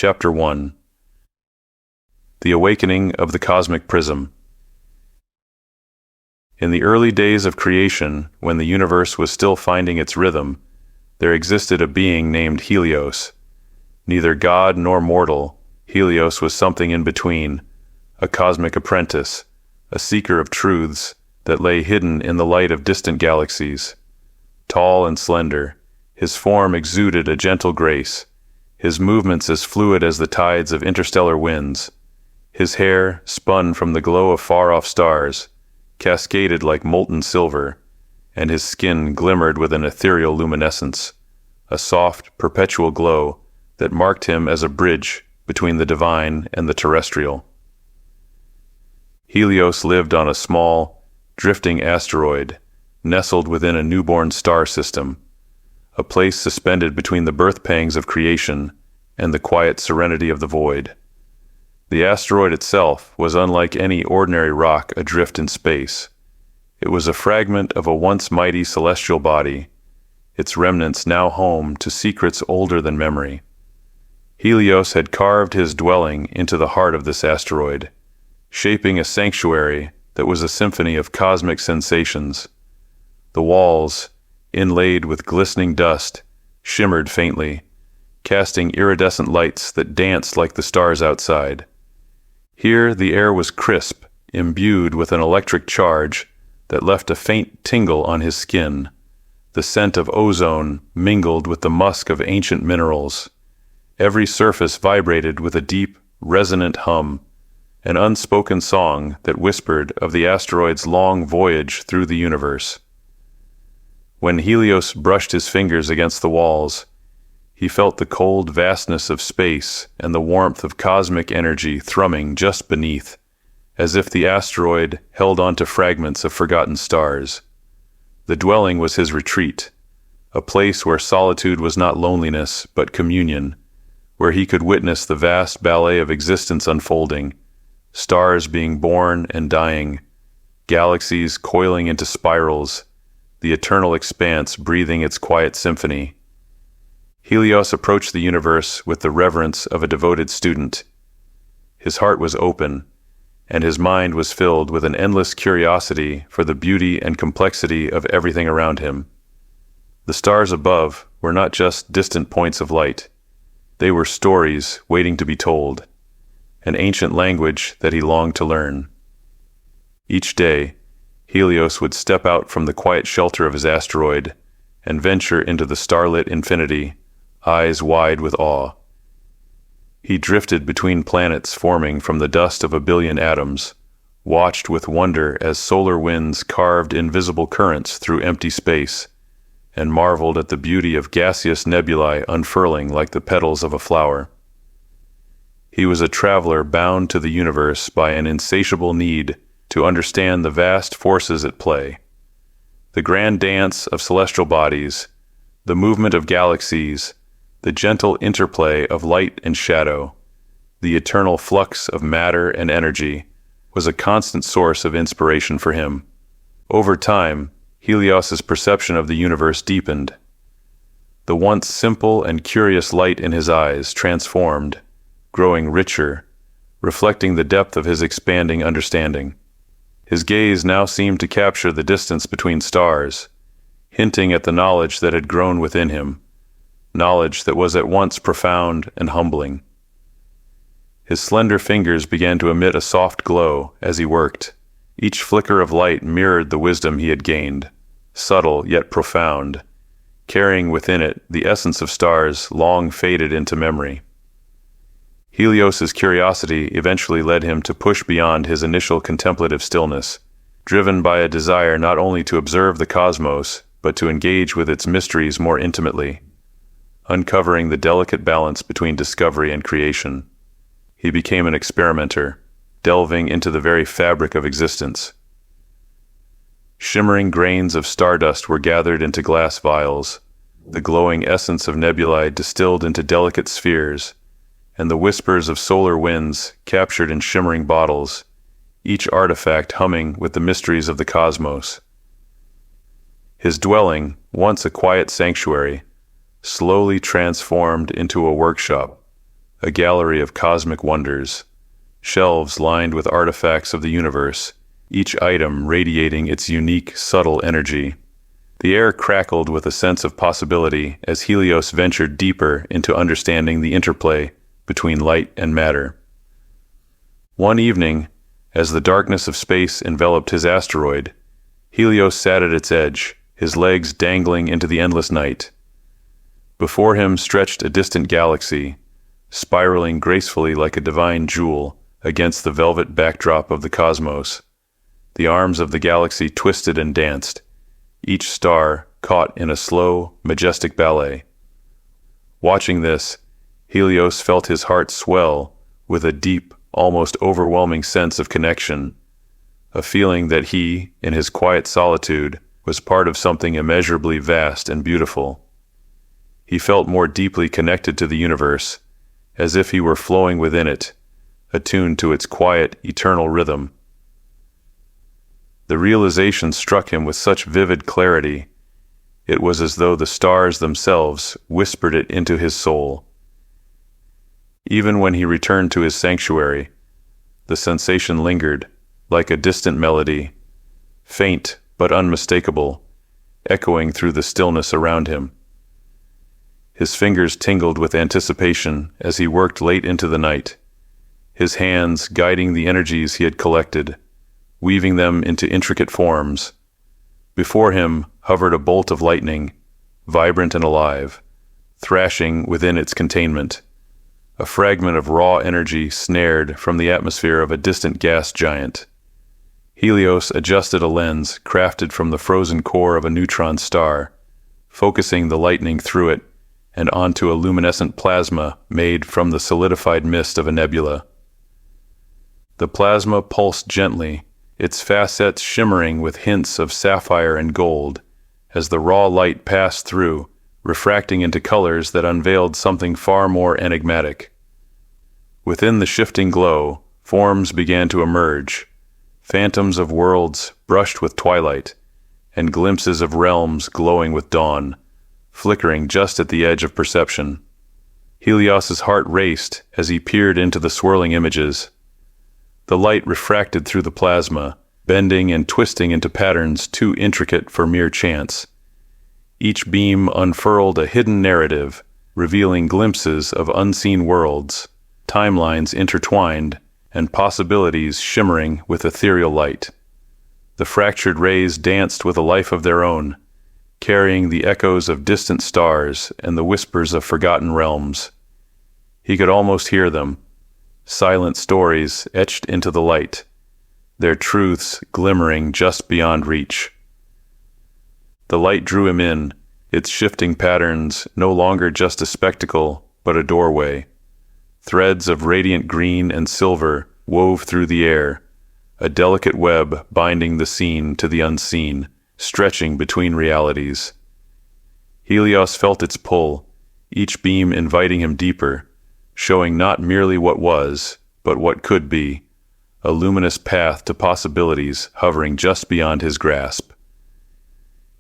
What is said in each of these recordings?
Chapter 1. The Awakening of the Cosmic Prism. In the early days of creation, when the universe was still finding its rhythm, there existed a being named Helios. Neither god nor mortal, Helios was something in between, a cosmic apprentice, a seeker of truths that lay hidden in the light of distant galaxies. Tall and slender, his form exuded a gentle grace, his movements as fluid as the tides of interstellar winds. His hair, spun from the glow of far-off stars, cascaded like molten silver, and his skin glimmered with an ethereal luminescence, a soft, perpetual glow that marked him as a bridge between the divine and the terrestrial. Helios lived on a small, drifting asteroid, nestled within a newborn star system, a place suspended between the birth pangs of creation and the quiet serenity of the void. The asteroid itself was unlike any ordinary rock adrift in space. It was a fragment of a once mighty celestial body, its remnants now home to secrets older than memory. Helios had carved his dwelling into the heart of this asteroid, shaping a sanctuary that was a symphony of cosmic sensations. The walls, inlaid with glistening dust, shimmered faintly, casting iridescent lights that danced like the stars outside. Here the air was crisp, imbued with an electric charge that left a faint tingle on his skin. The scent of ozone mingled with the musk of ancient minerals. Every surface vibrated with a deep, resonant hum, an unspoken song that whispered of the asteroid's long voyage through the universe. When Helios brushed his fingers against the walls, he felt the cold vastness of space and the warmth of cosmic energy thrumming just beneath, as if the asteroid held onto fragments of forgotten stars. The dwelling was his retreat, a place where solitude was not loneliness but communion, where he could witness the vast ballet of existence unfolding, stars being born and dying, galaxies coiling into spirals, the eternal expanse breathing its quiet symphony. Helios approached the universe with the reverence of a devoted student. His heart was open, and his mind was filled with an endless curiosity for the beauty and complexity of everything around him. The stars above were not just distant points of light. They were stories waiting to be told, an ancient language that he longed to learn. Each day, Helios would step out from the quiet shelter of his asteroid and venture into the starlit infinity, eyes wide with awe. He drifted between planets forming from the dust of a billion atoms, watched with wonder as solar winds carved invisible currents through empty space, and marveled at the beauty of gaseous nebulae unfurling like the petals of a flower. He was a traveler bound to the universe by an insatiable need to understand the vast forces at play. The grand dance of celestial bodies, the movement of galaxies, the gentle interplay of light and shadow, the eternal flux of matter and energy, was a constant source of inspiration for him. Over time, Helios's perception of the universe deepened. The once simple and curious light in his eyes transformed, growing richer, reflecting the depth of his expanding understanding. His gaze now seemed to capture the distance between stars, hinting at the knowledge that had grown within him, knowledge that was at once profound and humbling. His slender fingers began to emit a soft glow as he worked. Each flicker of light mirrored the wisdom he had gained, subtle yet profound, carrying within it the essence of stars long faded into memory. Helios's curiosity eventually led him to push beyond his initial contemplative stillness, driven by a desire not only to observe the cosmos, but to engage with its mysteries more intimately. Uncovering the delicate balance between discovery and creation, he became an experimenter, delving into the very fabric of existence. Shimmering grains of stardust were gathered into glass vials, the glowing essence of nebulae distilled into delicate spheres, and the whispers of solar winds captured in shimmering bottles, each artifact humming with the mysteries of the cosmos. His dwelling, once a quiet sanctuary, slowly transformed into a workshop, a gallery of cosmic wonders, shelves lined with artifacts of the universe, each item radiating its unique, subtle energy. The air crackled with a sense of possibility as Helios ventured deeper into understanding the interplay between light and matter. One evening, as the darkness of space enveloped his asteroid, Helios sat at its edge, his legs dangling into the endless night. Before him stretched a distant galaxy, spiraling gracefully like a divine jewel against the velvet backdrop of the cosmos. The arms of the galaxy twisted and danced, each star caught in a slow, majestic ballet. Watching this, Helios felt his heart swell with a deep, almost overwhelming sense of connection, a feeling that he, in his quiet solitude, was part of something immeasurably vast and beautiful. He felt more deeply connected to the universe, as if he were flowing within it, attuned to its quiet, eternal rhythm. The realization struck him with such vivid clarity, it was as though the stars themselves whispered it into his soul. Even when he returned to his sanctuary, the sensation lingered, like a distant melody, faint but unmistakable, echoing through the stillness around him. His fingers tingled with anticipation as he worked late into the night, his hands guiding the energies he had collected, weaving them into intricate forms. Before him hovered a bolt of lightning, vibrant and alive, thrashing within its containment, a fragment of raw energy snared from the atmosphere of a distant gas giant. Helios adjusted a lens crafted from the frozen core of a neutron star, focusing the lightning through it and onto a luminescent plasma made from the solidified mist of a nebula. The plasma pulsed gently, its facets shimmering with hints of sapphire and gold, as the raw light passed through, refracting into colors that unveiled something far more enigmatic. Within the shifting glow, forms began to emerge, phantoms of worlds brushed with twilight, and glimpses of realms glowing with dawn, flickering just at the edge of perception. Helios's heart raced as he peered into the swirling images. The light refracted through the plasma, bending and twisting into patterns too intricate for mere chance. Each beam unfurled a hidden narrative, revealing glimpses of unseen worlds, timelines intertwined, and possibilities shimmering with ethereal light. The fractured rays danced with a life of their own, carrying the echoes of distant stars and the whispers of forgotten realms. He could almost hear them, silent stories etched into the light, their truths glimmering just beyond reach. The light drew him in, its shifting patterns no longer just a spectacle, but a doorway. Threads of radiant green and silver wove through the air, a delicate web binding the seen to the unseen, stretching between realities. Helios felt its pull, each beam inviting him deeper, showing not merely what was, but what could be, a luminous path to possibilities hovering just beyond his grasp.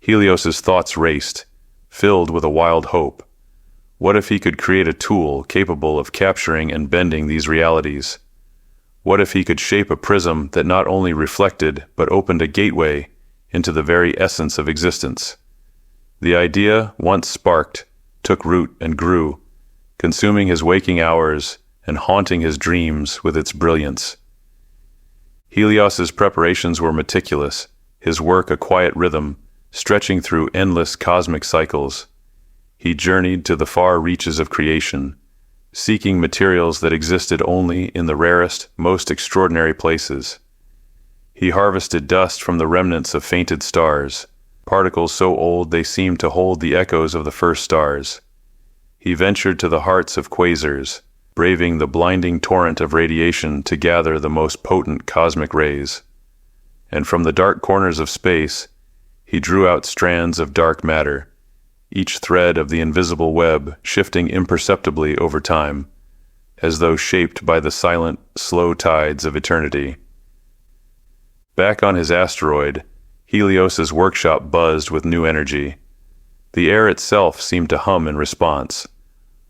Helios's thoughts raced, filled with a wild hope. What if he could create a tool capable of capturing and bending these realities? What if he could shape a prism that not only reflected but opened a gateway into the very essence of existence? The idea, once sparked, took root and grew, consuming his waking hours and haunting his dreams with its brilliance. Helios's preparations were meticulous, his work a quiet rhythm, stretching through endless cosmic cycles. He journeyed to the far reaches of creation, seeking materials that existed only in the rarest, most extraordinary places. He harvested dust from the remnants of fainted stars, particles so old they seemed to hold the echoes of the first stars. He ventured to the hearts of quasars, braving the blinding torrent of radiation to gather the most potent cosmic rays. And from the dark corners of space, he drew out strands of dark matter, each thread of the invisible web shifting imperceptibly over time, as though shaped by the silent, slow tides of eternity. Back on his asteroid, Helios's workshop buzzed with new energy. The air itself seemed to hum in response,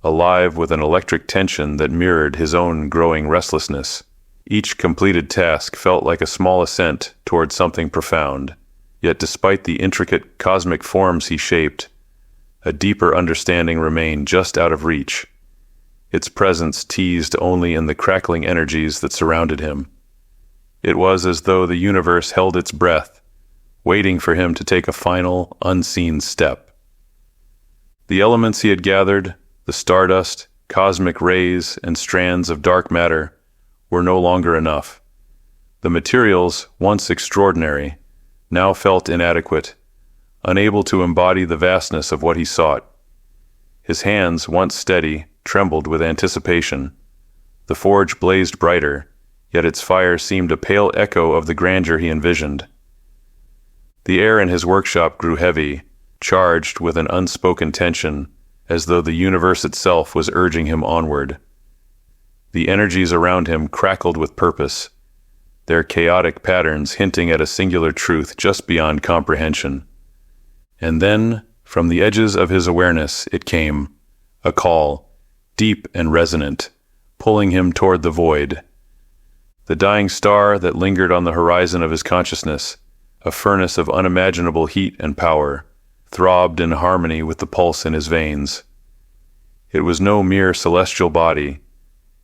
alive with an electric tension that mirrored his own growing restlessness. Each completed task felt like a small ascent toward something profound, yet despite the intricate cosmic forms he shaped, a deeper understanding remained just out of reach, its presence teased only in the crackling energies that surrounded him. It was as though the universe held its breath, waiting for him to take a final, unseen step. The elements he had gathered, the stardust, cosmic rays, and strands of dark matter, were no longer enough. The materials, once extraordinary, now felt inadequate, unable to embody the vastness of what he sought. His hands, once steady, trembled with anticipation. The forge blazed brighter, yet its fire seemed a pale echo of the grandeur he envisioned. The air in his workshop grew heavy, charged with an unspoken tension, as though the universe itself was urging him onward. The energies around him crackled with purpose, their chaotic patterns hinting at a singular truth just beyond comprehension. And then, from the edges of his awareness, it came, a call, deep and resonant, pulling him toward the void. The dying star that lingered on the horizon of his consciousness, a furnace of unimaginable heat and power, throbbed in harmony with the pulse in his veins. It was no mere celestial body.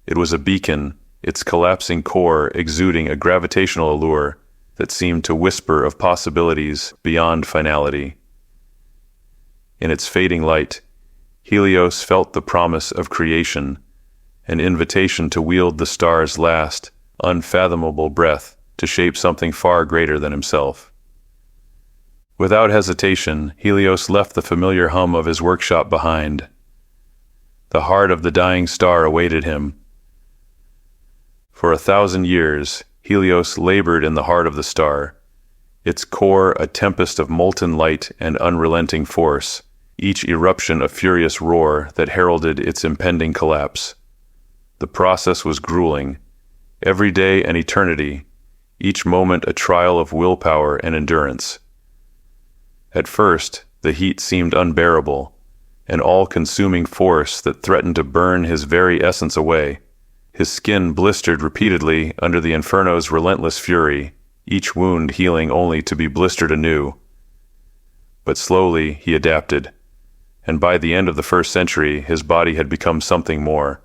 It was a beacon, its collapsing core exuding a gravitational allure that seemed to whisper of possibilities beyond finality. In its fading light, Helios felt the promise of creation, an invitation to wield the star's last, unfathomable breath to shape something far greater than himself. Without hesitation, Helios left the familiar hum of his workshop behind. The heart of the dying star awaited him. For 1,000 years, Helios labored in the heart of the star, its core a tempest of molten light and unrelenting force, each eruption a furious roar that heralded its impending collapse. The process was grueling, every day an eternity, each moment a trial of willpower and endurance. At first, the heat seemed unbearable, an all-consuming force that threatened to burn his very essence away. His skin blistered repeatedly under the inferno's relentless fury, each wound healing only to be blistered anew. But slowly he adapted, and by the end of the 1st century his body had become something more,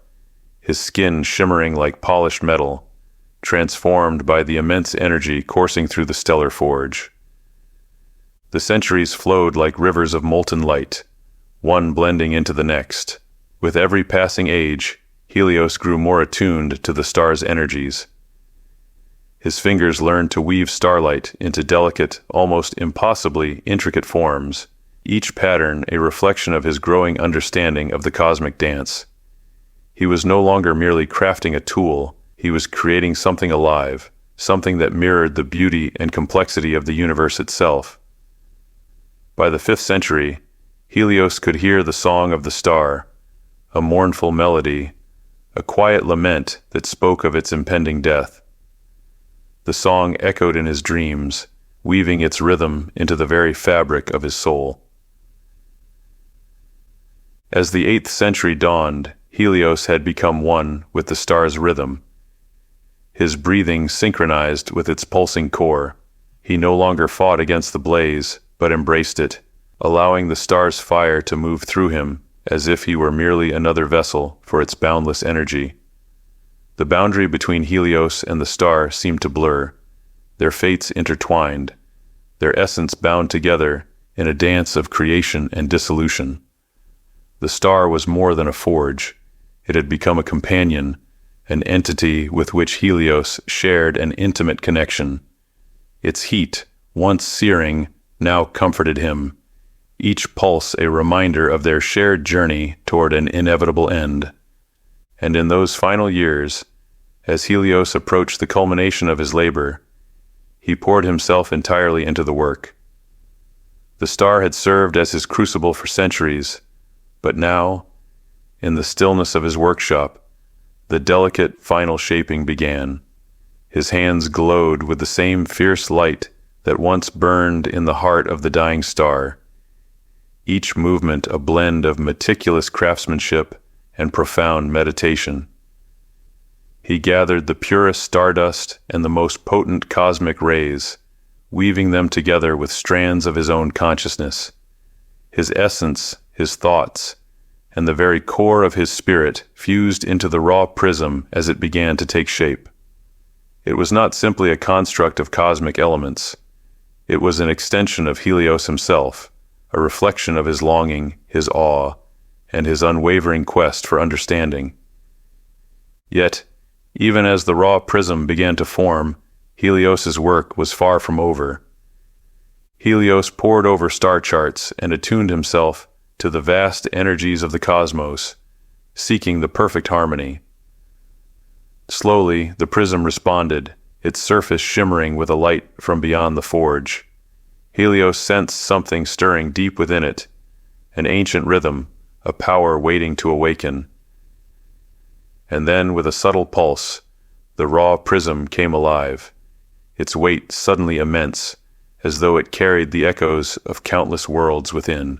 his skin shimmering like polished metal, transformed by the immense energy coursing through the stellar forge. The centuries flowed like rivers of molten light, one blending into the next. With every passing age, Helios grew more attuned to the star's energies. His fingers learned to weave starlight into delicate, almost impossibly intricate forms, each pattern a reflection of his growing understanding of the cosmic dance. He was no longer merely crafting a tool, he was creating something alive, something that mirrored the beauty and complexity of the universe itself. By the 5th century, Helios could hear the song of the star, a mournful melody, a quiet lament that spoke of its impending death. The song echoed in his dreams, weaving its rhythm into the very fabric of his soul. As the 8th century dawned, Helios had become one with the star's rhythm. His breathing synchronized with its pulsing core. He no longer fought against the blaze, but embraced it, allowing the star's fire to move through him as if he were merely another vessel for its boundless energy. The boundary between Helios and the star seemed to blur, their fates intertwined, their essence bound together in a dance of creation and dissolution. The star was more than a forge. It had become a companion, an entity with which Helios shared an intimate connection. Its heat, once searing, now comforted him, each pulse a reminder of their shared journey toward an inevitable end. And in those final years, as Helios approached the culmination of his labor, he poured himself entirely into the work. The star had served as his crucible for centuries, but now, in the stillness of his workshop, the delicate final shaping began. His hands glowed with the same fierce light that once burned in the heart of the dying star, each movement a blend of meticulous craftsmanship and profound meditation. He gathered the purest stardust and the most potent cosmic rays, weaving them together with strands of his own consciousness. His essence, his thoughts, and the very core of his spirit fused into the raw prism as it began to take shape. It was not simply a construct of cosmic elements. It was an extension of Helios himself, a reflection of his longing, his awe, and his unwavering quest for understanding. Yet, even as the raw prism began to form, Helios's work was far from over. Helios pored over star charts and attuned himself to the vast energies of the cosmos, seeking the perfect harmony. Slowly, the prism responded, its surface shimmering with a light from beyond the forge. Helios sensed something stirring deep within it, an ancient rhythm, a power waiting to awaken. And then, with a subtle pulse, the raw prism came alive, its weight suddenly immense, as though it carried the echoes of countless worlds within.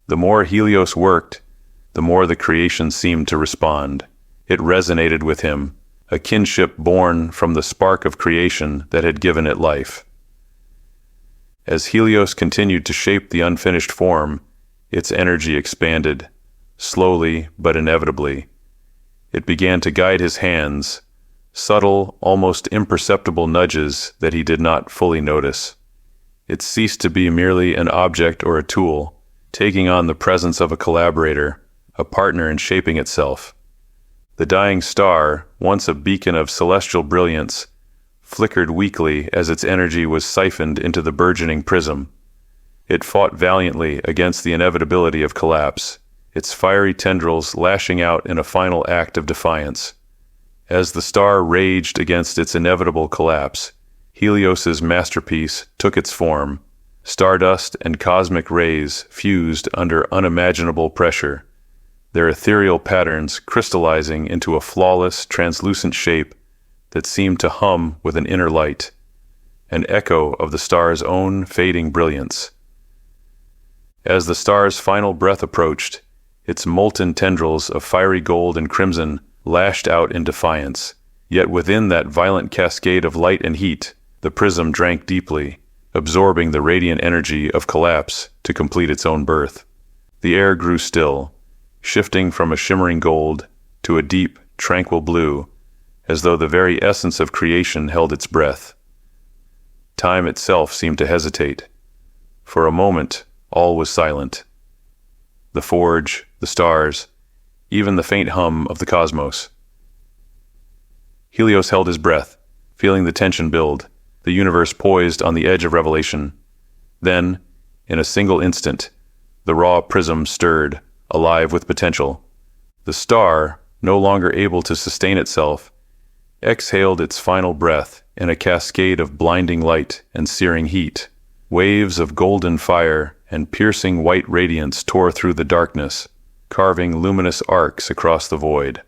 The more Helios worked, the more the creation seemed to respond. It resonated with him, a kinship born from the spark of creation that had given it life. As Helios continued to shape the unfinished form, its energy expanded, slowly but inevitably. It began to guide his hands, subtle, almost imperceptible nudges that he did not fully notice. It ceased to be merely an object or a tool, taking on the presence of a collaborator, a partner in shaping itself. The dying star, once a beacon of celestial brilliance, flickered weakly as its energy was siphoned into the burgeoning prism. It fought valiantly against the inevitability of collapse, its fiery tendrils lashing out in a final act of defiance. As the star raged against its inevitable collapse, Helios's masterpiece took its form. Stardust and cosmic rays fused under unimaginable pressure, their ethereal patterns crystallizing into a flawless, translucent shape that seemed to hum with an inner light, an echo of the star's own fading brilliance. As the star's final breath approached, its molten tendrils of fiery gold and crimson lashed out in defiance. Yet within that violent cascade of light and heat, the prism drank deeply, absorbing the radiant energy of collapse to complete its own birth. The air grew still, shifting from a shimmering gold to a deep, tranquil blue, as though the very essence of creation held its breath. Time itself seemed to hesitate. For a moment, all was silent. The forge, the stars, even the faint hum of the cosmos. Helios held his breath, feeling the tension build, the universe poised on the edge of revelation. Then, in a single instant, the raw prism stirred, alive with potential. The star, no longer able to sustain itself, exhaled its final breath in a cascade of blinding light and searing heat. Waves of golden fire and piercing white radiance tore through the darkness, carving luminous arcs across the void.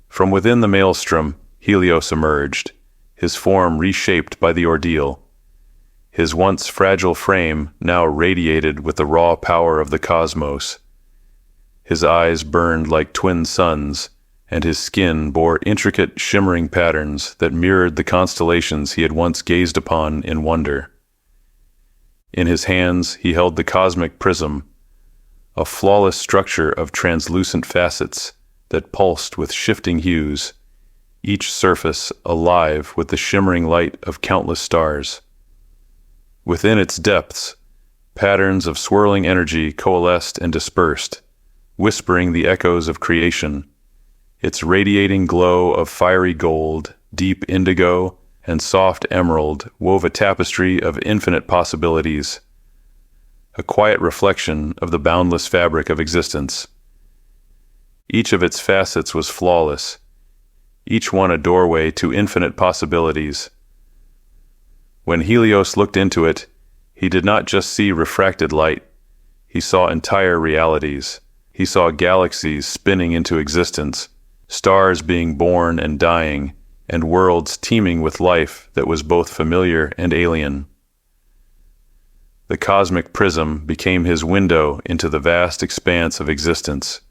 From within the maelstrom, Helios emerged, his form reshaped by the ordeal. His once fragile frame now radiated with the raw power of the cosmos. His eyes burned like twin suns, and his skin bore intricate, shimmering patterns that mirrored the constellations he had once gazed upon in wonder. In his hands he held the cosmic prism, a flawless structure of translucent facets that pulsed with shifting hues, each surface alive with the shimmering light of countless stars. Within its depths, patterns of swirling energy coalesced and dispersed, whispering the echoes of creation. Its radiating glow of fiery gold, deep indigo, and soft emerald wove a tapestry of infinite possibilities, a quiet reflection of the boundless fabric of existence. Each of its facets was flawless, each one a doorway to infinite possibilities. When Helios looked into it, he did not just see refracted light. He saw entire realities. He saw galaxies spinning into existence, stars being born and dying, and worlds teeming with life that was both familiar and alien. The cosmic prism became his window into the vast expanse of existence,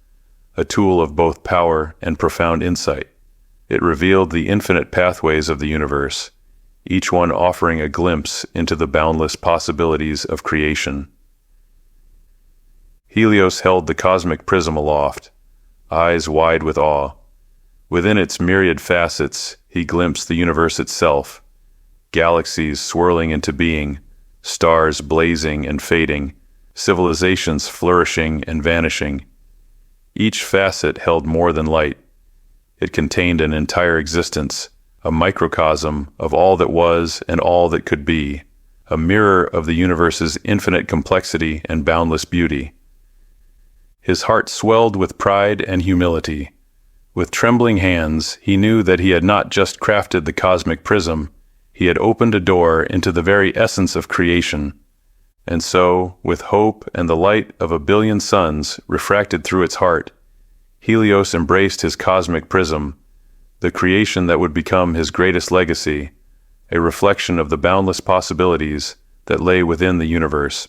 a tool of both power and profound insight. It revealed the infinite pathways of the universe, each one offering a glimpse into the boundless possibilities of creation. Helios held the cosmic prism aloft, eyes wide with awe. Within its myriad facets, he glimpsed the universe itself, galaxies swirling into being, stars blazing and fading, civilizations flourishing and vanishing. Each facet held more than light. It contained an entire existence, a microcosm of all that was and all that could be, a mirror of the universe's infinite complexity and boundless beauty. His heart swelled with pride and humility. With trembling hands, he knew that he had not just crafted the cosmic prism, he had opened a door into the very essence of creation. And so, with hope and the light of a billion suns refracted through its heart, Helios embraced his cosmic prism, the creation that would become his greatest legacy, a reflection of the boundless possibilities that lay within the universe.